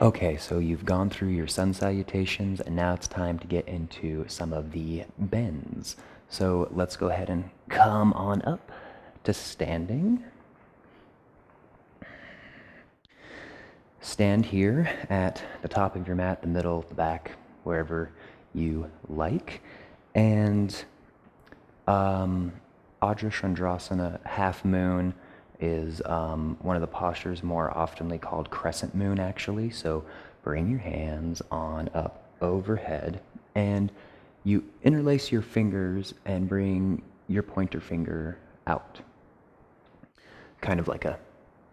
Okay, so you've gone through your sun salutations, and now it's time to get into some of the bends. So let's go ahead and come on up to standing. Stand here at the top of your mat, the middle, the back, wherever you like. And Adra Chandrasana, half moon, is one of the postures more oftenly called crescent moon, actually. So bring your hands on up overhead, and you interlace your fingers and bring your pointer finger out. Kind of like a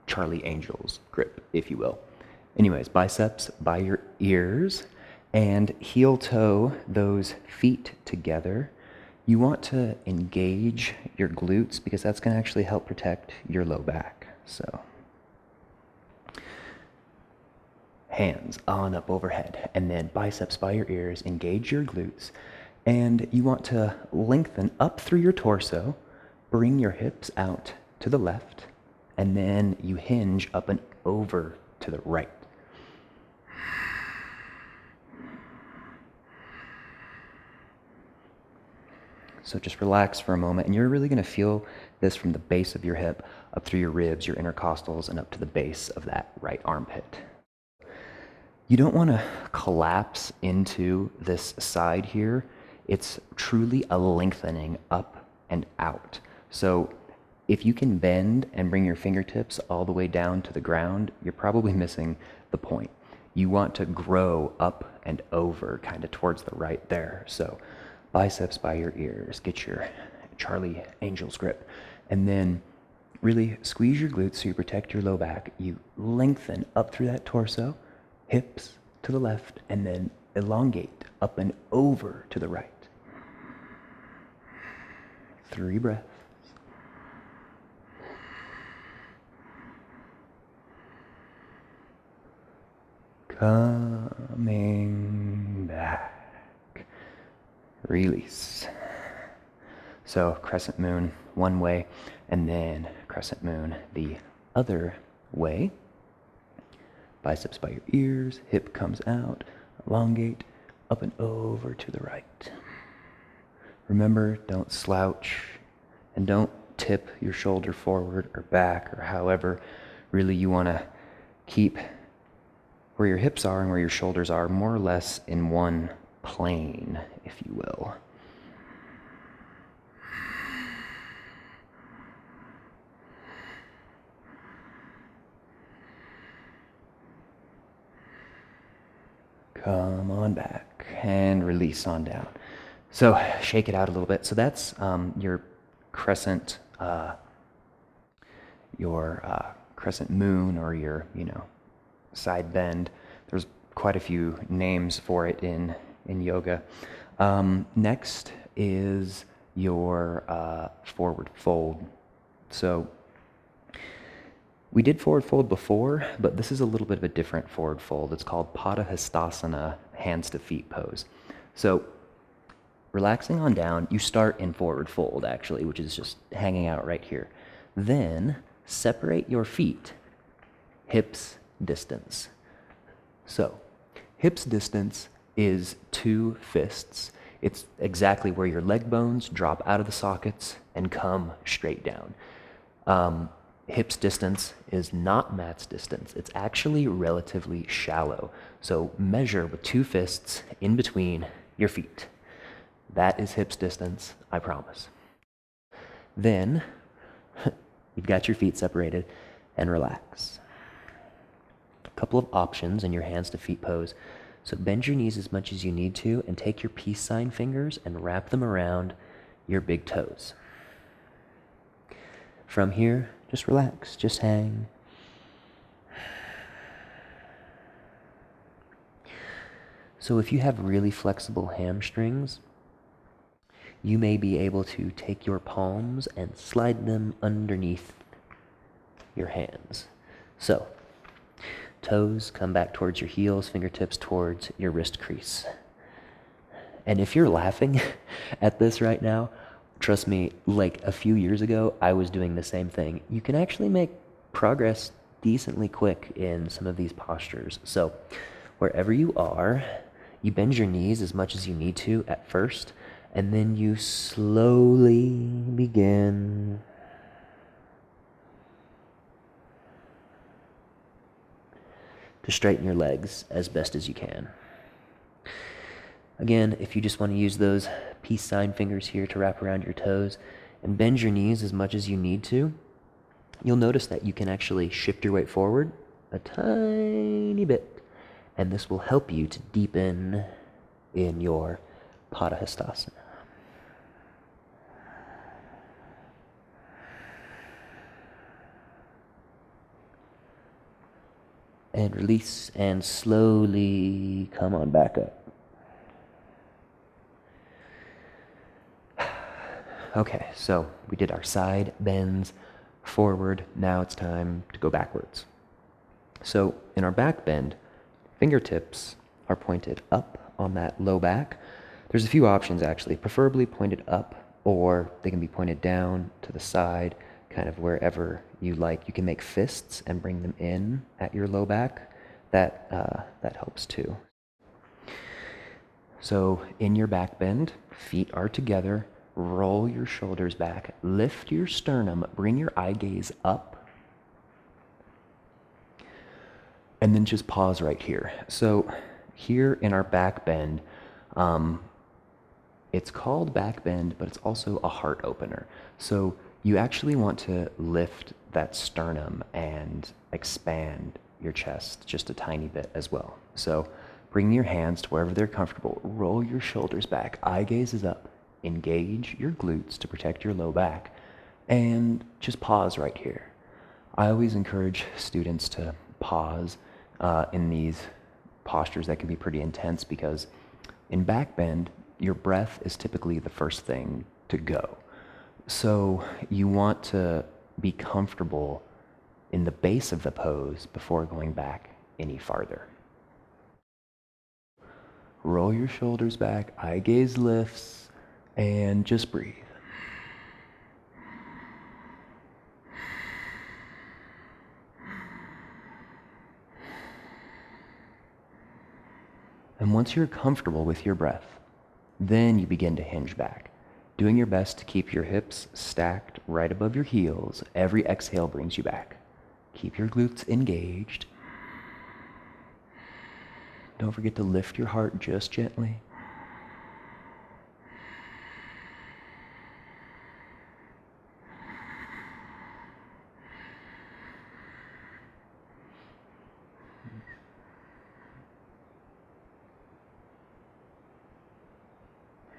Charlie Angel's grip, if you will. Anyways, biceps by your ears, and heel toe those feet together. You want to engage your glutes because that's going to actually help protect your low back. So, hands on up overhead, and then biceps by your ears, engage your glutes, and you want to lengthen up through your torso, bring your hips out to the left, and then you hinge up and over to the right. So just relax for a moment, and you're really going to feel this from the base of your hip up through your ribs, your intercostals, and up to the base of that right armpit. You don't want to collapse into this side here. It's truly a lengthening up and out. So if you can bend and bring your fingertips all the way down to the ground, you're probably missing the point. You want to grow up and over kind of towards the right there. So biceps by your ears, get your Charlie Angel's grip, and then really squeeze your glutes so you protect your low back. You lengthen up through that torso, hips to the left, and then elongate up and over to the right. 3 breaths. Coming back. Release. So crescent moon one way, and then crescent moon the other way. Biceps by your ears, hip comes out, elongate, up and over to the right. Remember, don't slouch, and don't tip your shoulder forward or back, or however really you want to keep where your hips are and where your shoulders are more or less in one plane, if you will. Come on back and release on down. So shake it out a little bit. So that's your crescent, crescent moon, or your side bend. There's quite a few names for it in yoga. Next is your forward fold. So we did forward fold before, but this is a little bit of a different forward fold. It's called Padahastasana, hands to feet pose. So relaxing on down, you start in forward fold actually, which is just hanging out right here. Then separate your feet, hips distance. So hips distance is 2 fists. It's exactly where your leg bones drop out of the sockets and come straight down. Hips distance is not mat's distance. It's actually relatively shallow. So measure with 2 fists in between your feet. That is hips distance, I promise. Then you've got your feet separated, and relax. A couple of options in your hands to feet pose. So bend your knees as much as you need to, and take your peace sign fingers and wrap them around your big toes. From here, just relax, just hang. So if you have really flexible hamstrings, you may be able to take your palms and slide them underneath your hands. So toes come back towards your heels, fingertips towards your wrist crease. And if you're laughing at this right now, trust me, like a few years ago, I was doing the same thing. You can actually make progress decently quick in some of these postures. So wherever you are, you bend your knees as much as you need to at first, and then you slowly begin to straighten your legs as best as you can. Again, if you just want to use those peace sign fingers here to wrap around your toes and bend your knees as much as you need to, you'll notice that you can actually shift your weight forward a tiny bit, and this will help you to deepen in your Padahastasana. And release and slowly come on back up. Okay, so we did our side bends forward. Now it's time to go backwards. So in our back bend, fingertips are pointed up on that low back. There's a few options actually, preferably pointed up, or they can be pointed down to the side, kind of wherever you like. You can make fists and bring them in at your low back. That helps too. So in your back bend, feet are together. Roll your shoulders back, lift your sternum, bring your eye gaze up, and then just pause right here. So here in our back bend, it's called back bend, but it's also a heart opener. So you actually want to lift that sternum and expand your chest just a tiny bit as well. So bring your hands to wherever they're comfortable. Roll your shoulders back, eye gaze is up. Engage your glutes to protect your low back, and just pause right here. I always encourage students to pause in these postures that can be pretty intense, because in back bend, your breath is typically the first thing to go. So you want to be comfortable in the base of the pose before going back any farther. Roll your shoulders back, eye gaze lifts, and just breathe. And once you're comfortable with your breath, then you begin to hinge back, doing your best to keep your hips stacked right above your heels. Every exhale brings you back. Keep your glutes engaged. Don't forget to lift your heart just gently.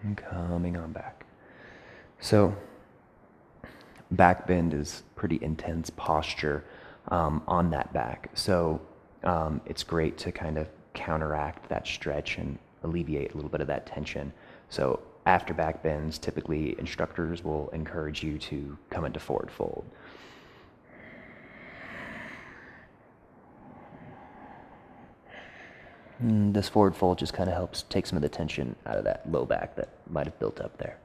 And coming on back. So back bend is pretty intense posture on that back. So it's great to kind of counteract that stretch and alleviate a little bit of that tension. So after back bends, typically instructors will encourage you to come into forward fold. And this forward fold just kind of helps take some of the tension out of that low back that might have built up there.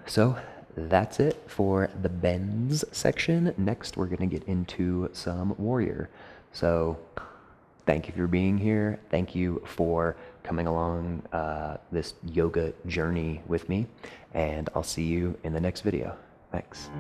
So that's it for the bends section. Next, we're going to get into some warrior. So thank you for being here. Thank you for coming along this yoga journey with me. And I'll see you in the next video. Thanks.